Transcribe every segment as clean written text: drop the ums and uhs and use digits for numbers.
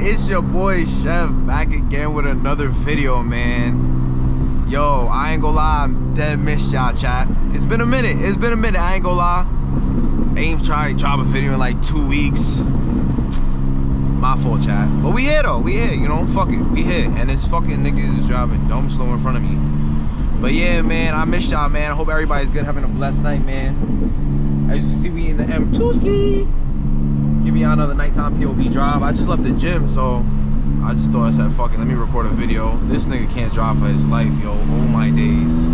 it's your boy Chef back again with another video, man. Yo, I ain't gonna lie, I'm dead missed y'all, chat. It's been a minute, I ain't gonna lie. I ain't tried to drop a video in like 2 weeks. My fault, chat. But we here though, we here, you know, fuck it, we here. And this fucking nigga is driving dumb slow in front of me. But yeah, man, I missed y'all, man. I hope everybody's good, having a blessed night, man. As you can see, we in the M2 ski. Give me another nighttime POV drive. I just left the gym, so I just thought, I said, fuck it, let me record a video. This nigga can't drive for his life, yo. Oh my days.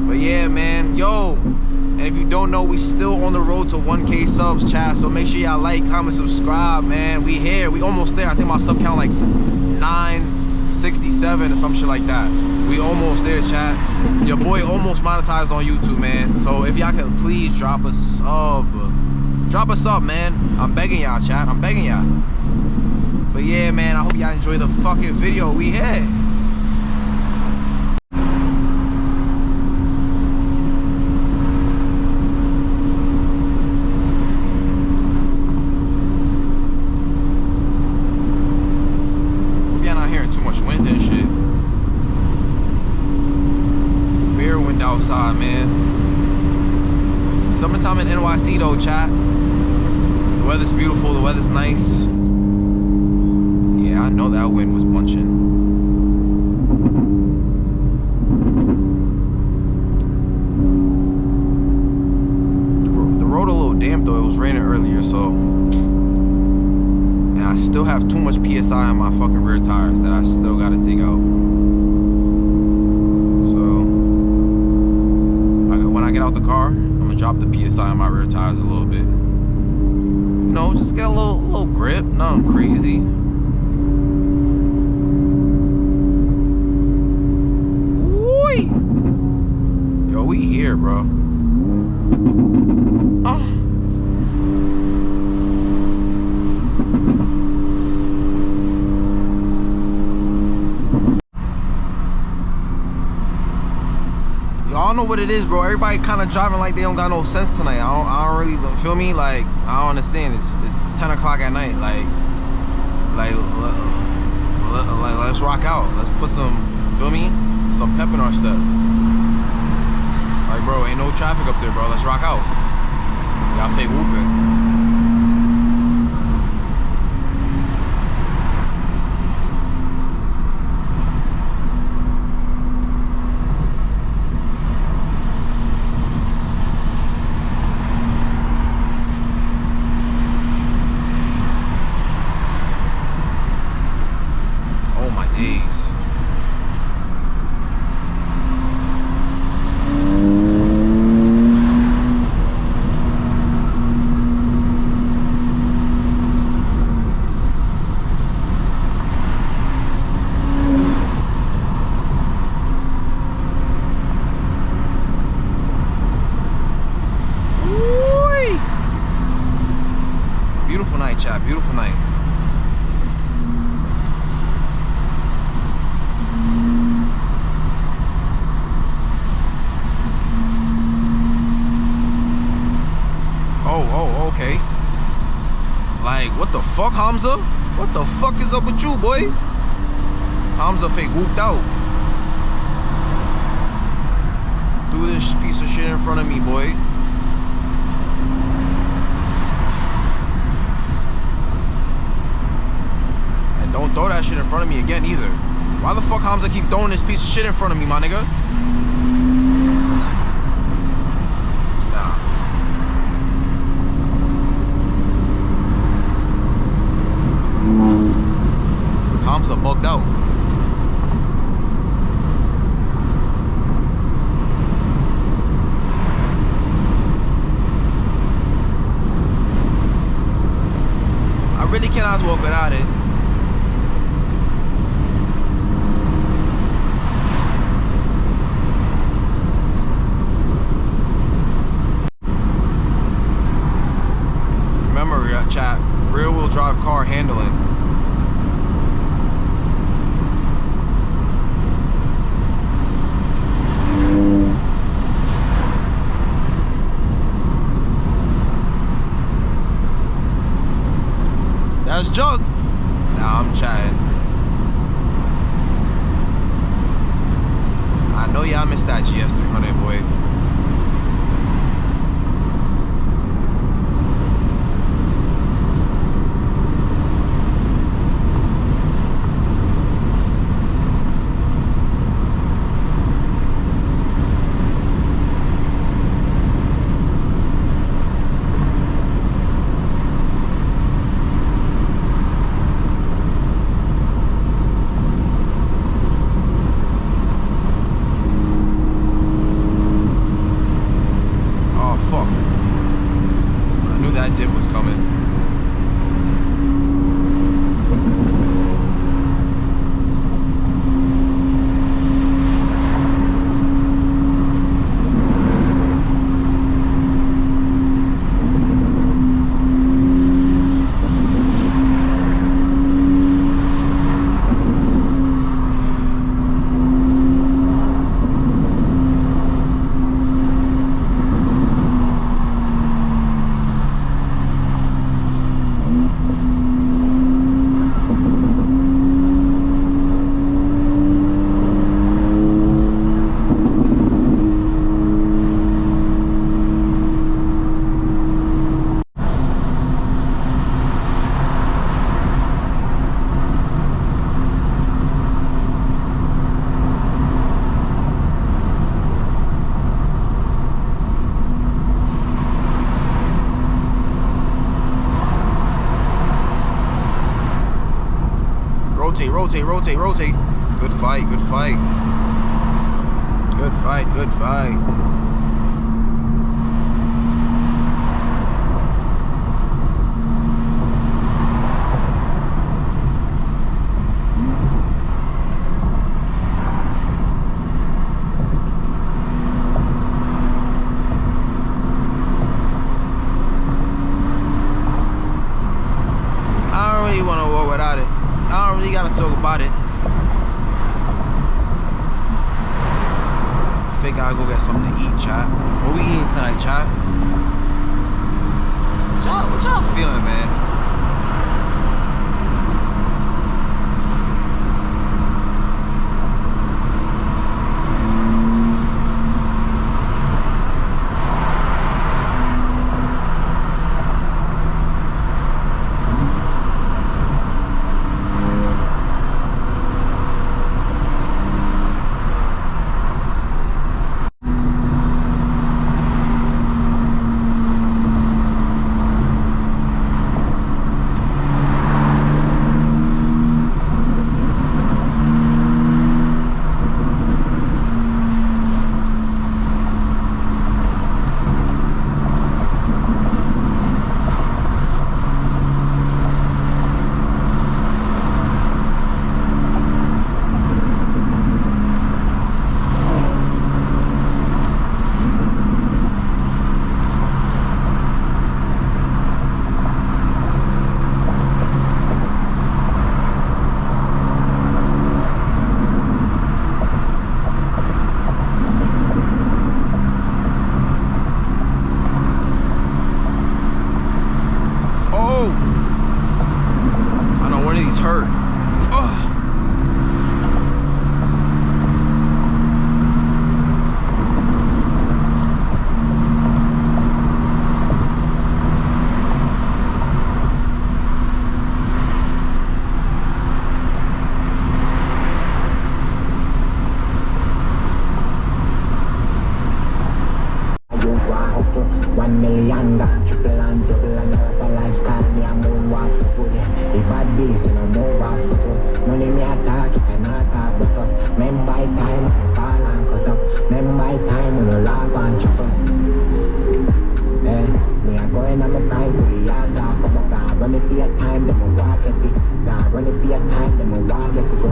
But yeah, man, yo. And if you don't know, we still on the road to 1K subs, chat. So make sure y'all like, comment, subscribe, man. We here, we almost there. I think my sub count like 967 or some shit like that. We almost there, chat. Your boy almost monetized on YouTube, man. So if y'all could please drop a sub. Drop a sub, man. I'm begging y'all, chat. I'm begging y'all. But yeah, man, I hope y'all enjoy the fucking video. We here. Hope y'all not hearing too much wind and shit. Outside, man. Summertime in NYC though, chat. The weather's beautiful, the weather's nice. Yeah, I know that wind was punching. The road a little damp though, it was raining earlier, so. And I still have too much PSI on my fucking rear tires that I still gotta take out. Get out the car, I'm gonna drop the PSI on my rear tires a little bit. You know, just get a little grip, nothing crazy. Woo! Yo, we here, bro. Oh. I don't know what it is, bro. Everybody kind of driving like they don't got no sense tonight. I don't really feel me. Like, I don't understand. It's 10 o'clock at night. Like, let's rock out. Let's put some, feel me, some pep in our step. Like, bro, ain't no traffic up there, bro. Let's rock out. Y'all fake whooping. Beautiful night, chat. Beautiful night. Oh, okay. Like, what the fuck, Hamza? What the fuck is up with you, boy? Hamza fake whooped out. Do this piece of shit in front of me, boy. Don't throw that shit in front of me again either. Why the fuck Hamza keep throwing this piece of shit in front of me, my nigga? Nah. Hamza bugged out. I really cannot walk without it. Chat, rear wheel drive car handling. That's junk. Nah, I'm chatting. I know y'all missed that GS300, boy. Rotate. Good fight. Good fight. I don't really want to walk without it. I don't really gotta talk about it. I think I'll go get something to eat, chat. What we eating tonight, chat? What y'all feeling, man? Run it for your time, then we'll walk, let's go.